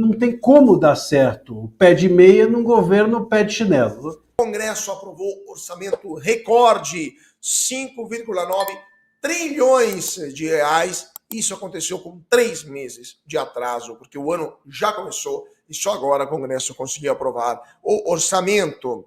Não tem como dar certo o pé de meia num governo pé de chinelo. O Congresso aprovou orçamento recorde, 5,9 trilhões de reais. Isso aconteceu com 3 meses de atraso, porque o ano já começou e só agora o Congresso conseguiu aprovar o orçamento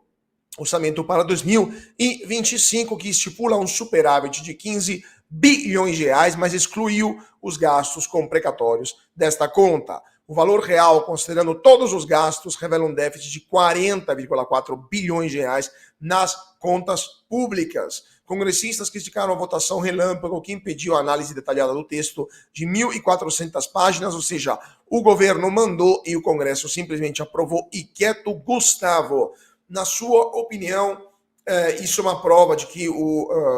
para 2025, que estipula um superávit de 15 bilhões de reais, mas excluiu os gastos com precatórios desta conta. O valor real, considerando todos os gastos, revela um déficit de 40,4 bilhões de reais nas contas públicas. Congressistas criticaram a votação relâmpago que impediu a análise detalhada do texto de 1.400 páginas, ou seja, o governo mandou e o Congresso simplesmente aprovou e quieto. Gustavo, na sua opinião, isso é uma prova de que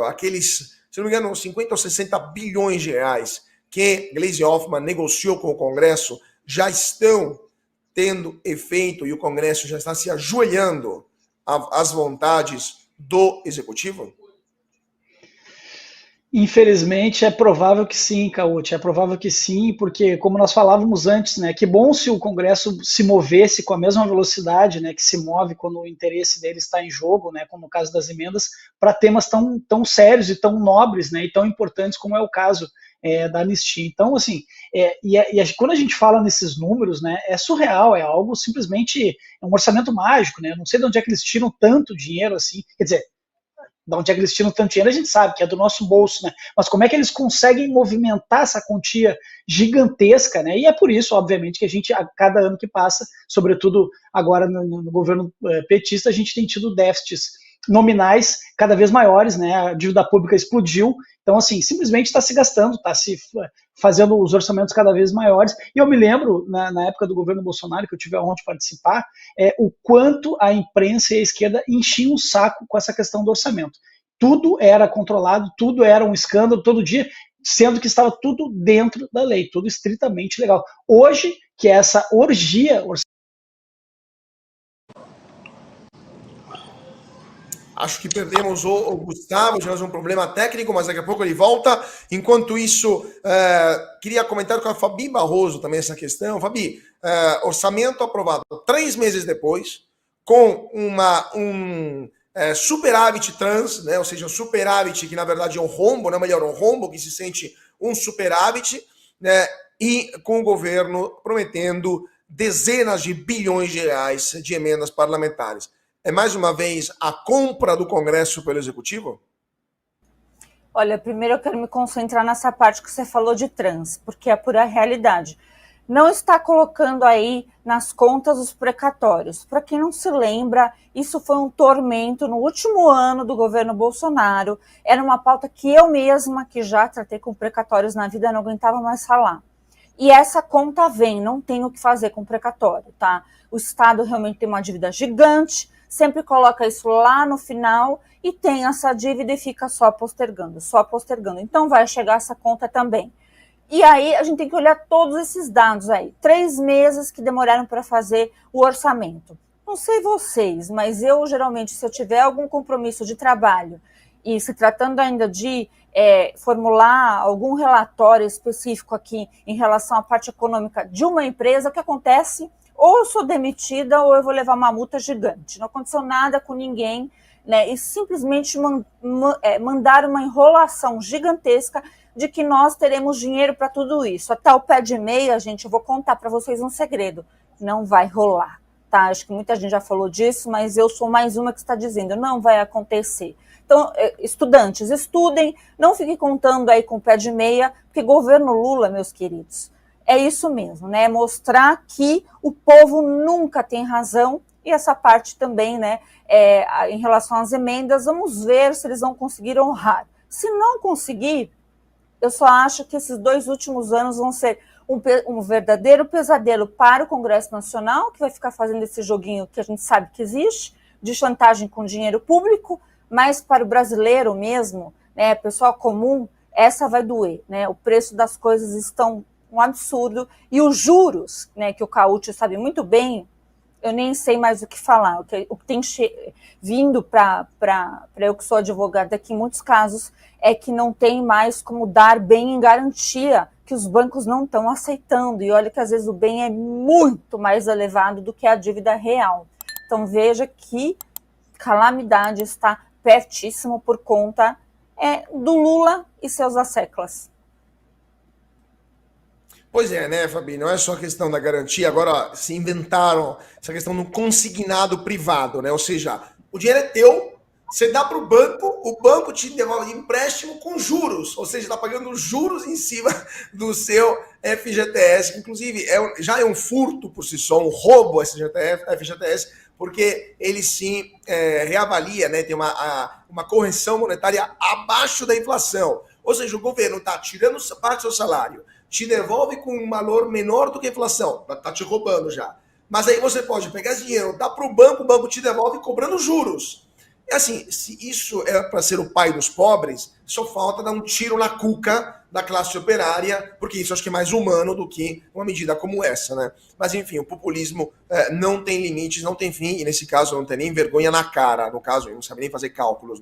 aqueles, se não me engano, 50 ou 60 bilhões de reais que Gleisi Hoffmann negociou com o Congresso já estão tendo efeito e o Congresso já está se ajoelhando às vontades do Executivo? Infelizmente, é provável que sim, Cauti, é provável que sim, porque, como nós falávamos antes, né, que bom se o Congresso se movesse com a mesma velocidade, né, que se move quando o interesse dele está em jogo, né, como no caso das emendas, para temas tão sérios e tão nobres, né, e tão importantes como é o caso da anistia. Então, assim, quando a gente fala nesses números, né, é surreal, é algo simplesmente, é um orçamento mágico, né, não sei de onde é que eles tiram tanto dinheiro assim, quer dizer, de onde é que eles tiram tanto dinheiro, a gente sabe que é do nosso bolso, né? Mas como é que eles conseguem movimentar essa quantia gigantesca, né? E é por isso, obviamente, que a gente, a cada ano que passa, sobretudo agora no governo petista, a gente tem tido déficits nominais cada vez maiores, né? A dívida pública explodiu, então, assim, simplesmente está se gastando, está se fazendo os orçamentos cada vez maiores. E eu me lembro, na época do governo Bolsonaro, que eu tive a honra de participar, o quanto a imprensa e a esquerda enchiam o saco com essa questão do orçamento. Tudo era controlado, tudo era um escândalo, todo dia, sendo que estava tudo dentro da lei, tudo estritamente legal. Hoje, que é essa orgia Acho que perdemos o Gustavo, tivemos um problema técnico, mas daqui a pouco ele volta. Enquanto isso, queria comentar com a Fabi Barroso também essa questão. Fabi, orçamento aprovado 3 meses depois, com um superávit trans, né? Ou seja, um superávit que na verdade é um rombo, não é melhor, um rombo que se sente um superávit, né? E com o governo prometendo dezenas de bilhões de reais de emendas parlamentares. É mais uma vez a compra do Congresso pelo Executivo? Olha, primeiro eu quero me concentrar nessa parte que você falou de trans, porque é a pura realidade. Não está colocando aí nas contas os precatórios. Para quem não se lembra, isso foi um tormento no último ano do governo Bolsonaro. Era uma pauta que eu mesma, que já tratei com precatórios na vida, não aguentava mais falar. E essa conta vem, não tem o que fazer com precatório, tá? O Estado realmente tem uma dívida gigante, sempre coloca isso lá no final e tem essa dívida e fica só postergando, só postergando. Então vai chegar essa conta também. E aí a gente tem que olhar todos esses dados aí. 3 meses que demoraram para fazer o orçamento. Não sei vocês, mas eu geralmente, se eu tiver algum compromisso de trabalho e se tratando ainda de formular algum relatório específico aqui em relação à parte econômica de uma empresa, o que acontece? Ou eu sou demitida ou eu vou levar uma multa gigante. Não aconteceu nada com ninguém, né? E simplesmente mandar uma enrolação gigantesca de que nós teremos dinheiro para tudo isso. Até o pé de meia, gente, eu vou contar para vocês um segredo. Não vai rolar, tá? Acho que muita gente já falou disso, mas eu sou mais uma que está dizendo, não vai acontecer. Então, estudantes, estudem, não fiquem contando aí com o pé de meia, porque governo Lula, meus queridos, é isso mesmo, né? Mostrar que o povo nunca tem razão, e essa parte também, né, em relação às emendas, vamos ver se eles vão conseguir honrar. Se não conseguir, eu só acho que esses 2 últimos anos vão ser um verdadeiro pesadelo para o Congresso Nacional, que vai ficar fazendo esse joguinho que a gente sabe que existe, de chantagem com dinheiro público, mas para o brasileiro mesmo, né, pessoal comum, essa vai doer, né? O preço das coisas estão um absurdo, e os juros, né, que o Cauti sabe muito bem, eu nem sei mais o que falar. O que tem vindo para eu que sou advogada aqui, em muitos casos, é que não tem mais como dar bem em garantia que os bancos não estão aceitando. E olha que às vezes o bem é muito mais elevado do que a dívida real. Então veja que calamidade está pertíssimo por conta do Lula e seus asseclas. Pois é, né, Fabi? Não é só a questão da garantia. Agora se inventaram essa questão do consignado privado, né? Ou seja, o dinheiro é teu, você dá para o banco te devolve empréstimo com juros, ou seja, está pagando juros em cima do seu FGTS, que inclusive já é um furto por si só, um roubo FGTS, porque ele sim reavalia, né? Tem uma correção monetária abaixo da inflação. Ou seja, o governo está tirando parte do seu salário, te devolve com um valor menor do que a inflação, tá te roubando já. Mas aí você pode pegar esse dinheiro, dá para o banco te devolve cobrando juros. É assim, se isso é para ser o pai dos pobres, só falta dar um tiro na cuca da classe operária, porque isso acho que é mais humano do que uma medida como essa, né? Mas enfim, o populismo não tem limites, não tem fim, e nesse caso não tem nem vergonha na cara, no caso, ele não sabe nem fazer cálculos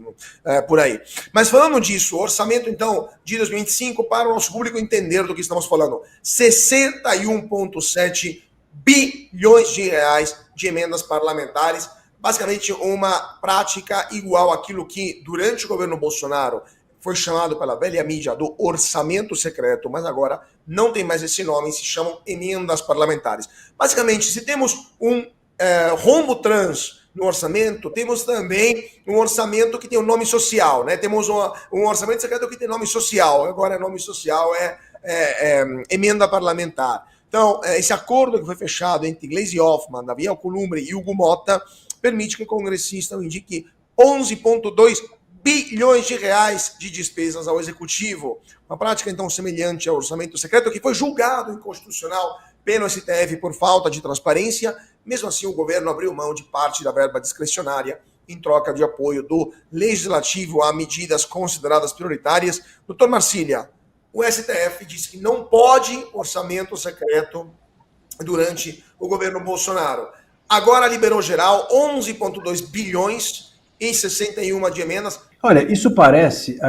por aí. Mas falando disso, o orçamento então de 2025, para o nosso público entender do que estamos falando, 61,7 bilhões de reais de emendas parlamentares, basicamente uma prática igual àquilo que, durante o governo Bolsonaro, foi chamado pela velha mídia do orçamento secreto, mas agora não tem mais esse nome, se chamam emendas parlamentares. Basicamente, se temos um rombo trans no orçamento, temos também um orçamento que tem um nome social, né? Temos um orçamento secreto que tem nome social, agora nome social emenda parlamentar. Então, esse acordo que foi fechado entre Gleisi Hoffmann, Davi Alcolumbre e Hugo Mota permite que o congressista indique 11,2 bilhões de reais de despesas ao executivo. Uma prática, então, semelhante ao orçamento secreto, que foi julgado inconstitucional pelo STF por falta de transparência. Mesmo assim, o governo abriu mão de parte da verba discricionária em troca de apoio do legislativo a medidas consideradas prioritárias. Doutor Marcília, o STF disse que não pode orçamento secreto durante o governo Bolsonaro. Agora liberou geral 11,2 bilhões em 61 de emendas. Olha, isso parece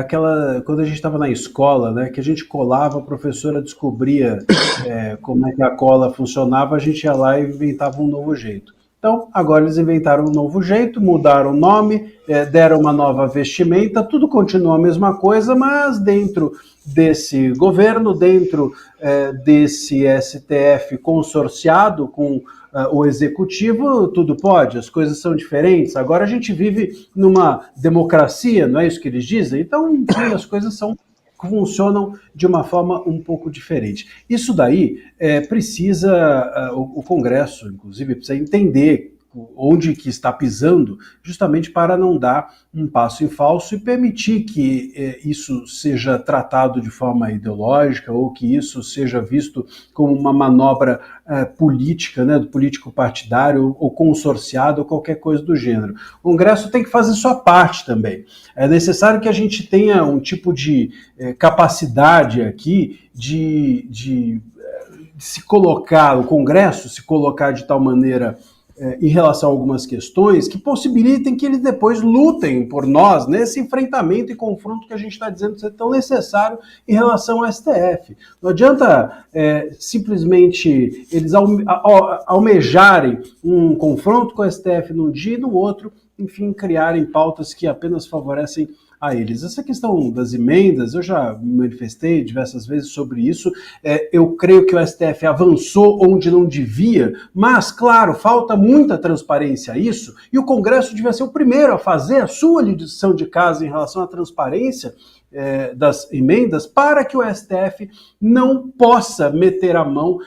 quando a gente estava na escola, né, que a gente colava, a professora descobria como é que a cola funcionava, a gente ia lá e inventava um novo jeito. Então, agora eles inventaram um novo jeito, mudaram o nome, deram uma nova vestimenta, tudo continua a mesma coisa, mas dentro desse governo, dentro desse STF consorciado com o executivo, tudo pode, as coisas são diferentes. Agora a gente vive numa democracia, não é isso que eles dizem? Então, enfim, as coisas funcionam de uma forma um pouco diferente. Isso daí o Congresso, inclusive, precisa entender onde que está pisando, justamente para não dar um passo em falso e permitir que isso seja tratado de forma ideológica ou que isso seja visto como uma manobra política, né, do político partidário ou consorciado ou qualquer coisa do gênero. O Congresso tem que fazer sua parte também. É necessário que a gente tenha um tipo de capacidade aqui de se colocar, o Congresso se colocar de tal maneira em relação a algumas questões que possibilitem que eles depois lutem por nós nesse enfrentamento e confronto que a gente está dizendo ser tão necessário em relação ao STF. Não adianta simplesmente eles almejarem um confronto com o STF num dia e no outro, enfim, criarem pautas que apenas favorecem a eles. Essa questão das emendas, eu já me manifestei diversas vezes sobre isso, eu creio que o STF avançou onde não devia, mas, claro, falta muita transparência a isso, e o Congresso devia ser o primeiro a fazer a sua lição de casa em relação à transparência das emendas, para que o STF não possa meter a mão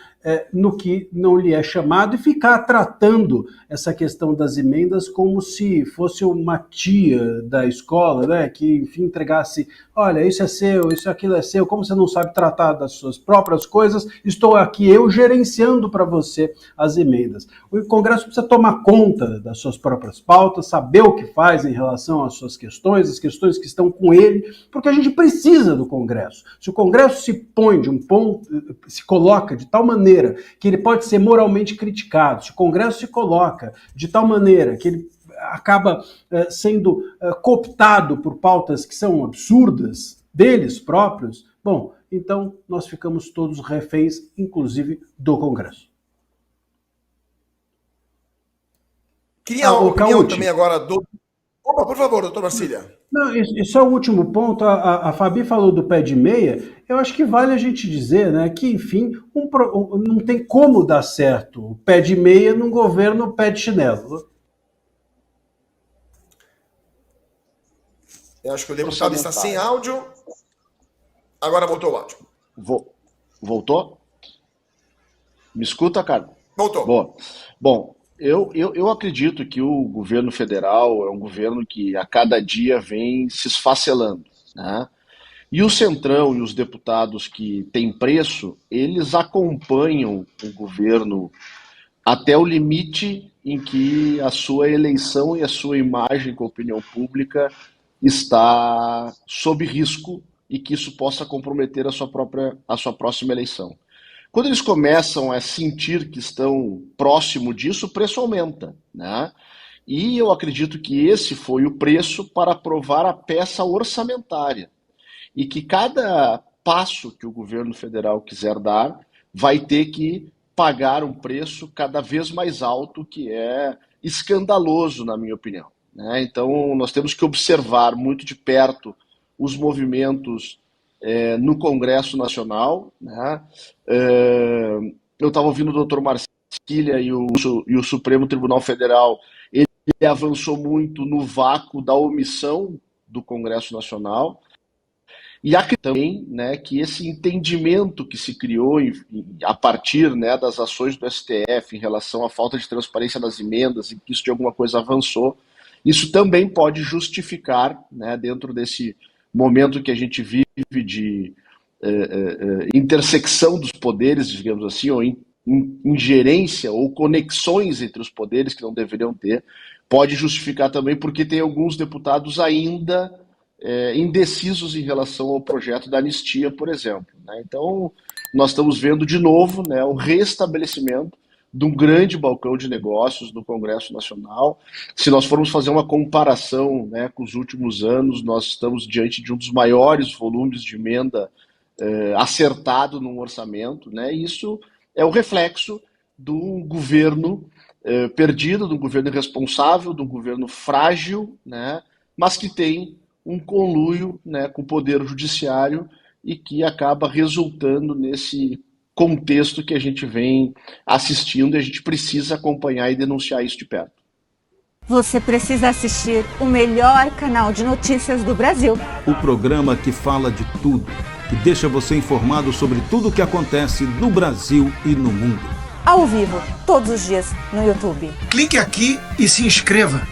no que não lhe é chamado e ficar tratando essa questão das emendas como se fosse uma tia da escola, né, que, enfim, entregasse, olha, isso é seu, isso aquilo é seu, como você não sabe tratar das suas próprias coisas, estou aqui eu gerenciando para você as emendas. O Congresso precisa tomar conta das suas próprias pautas, saber o que faz em relação às suas questões, as questões que estão com ele, porque a gente precisa do Congresso. Se o Congresso se põe de um ponto, se coloca de tal maneira que ele pode ser moralmente criticado, se o Congresso se coloca de tal maneira que ele acaba sendo cooptado por pautas que são absurdas deles próprios, Bom, então nós ficamos todos reféns, inclusive do Congresso. Queria uma opinião Cauti. também agora do... Opa, por favor, doutor Marcília. Não, e só o último ponto, a Fabi falou do pé de meia, eu acho que vale a gente dizer, né, que, enfim, não tem como dar certo o pé de meia num governo pé de chinelo. Eu acho que o deputado está sem áudio. Agora voltou o áudio. Voltou? Me escuta, cara? Voltou. Boa. Bom, eu acredito que o governo federal é um governo que a cada dia vem se esfacelando, né? E o Centrão e os deputados que têm preço, eles acompanham o governo até o limite em que a sua eleição e a sua imagem com a opinião pública está sob risco e que isso possa comprometer a sua próxima eleição. Quando eles começam a sentir que estão próximo disso, o preço aumenta, né? E eu acredito que esse foi o preço para aprovar a peça orçamentária. E que cada passo que o governo federal quiser dar vai ter que pagar um preço cada vez mais alto, que é escandaloso, na minha opinião, né? Então, nós temos que observar muito de perto os movimentos no Congresso Nacional, né? Eu estava ouvindo o doutor Marcília e o Supremo Tribunal Federal, ele avançou muito no vácuo da omissão do Congresso Nacional, e acredito também, né, que esse entendimento que se criou a partir, né, das ações do STF em relação à falta de transparência das emendas, e que isso de alguma coisa avançou, isso também pode justificar, né, dentro desse momento que a gente vive de intersecção dos poderes, digamos assim, ou ingerência ou conexões entre os poderes que não deveriam ter, pode justificar também porque tem alguns deputados ainda indecisos em relação ao projeto da anistia, por exemplo, né? Então, nós estamos vendo de novo, né, o restabelecimento de um grande balcão de negócios no Congresso Nacional. Se nós formos fazer uma comparação, né, com os últimos anos, nós estamos diante de um dos maiores volumes de emenda acertado num orçamento, né? E isso é o reflexo de um governo perdido, de um governo irresponsável, de um governo frágil, né, mas que tem um conluio, né, com o Poder Judiciário e que acaba resultando nesse contexto que a gente vem assistindo e a gente precisa acompanhar e denunciar isso de perto. Você precisa assistir o melhor canal de notícias do Brasil. O programa que fala de tudo, que deixa você informado sobre tudo o que acontece no Brasil e no mundo. Ao vivo, todos os dias, no YouTube. Clique aqui e se inscreva.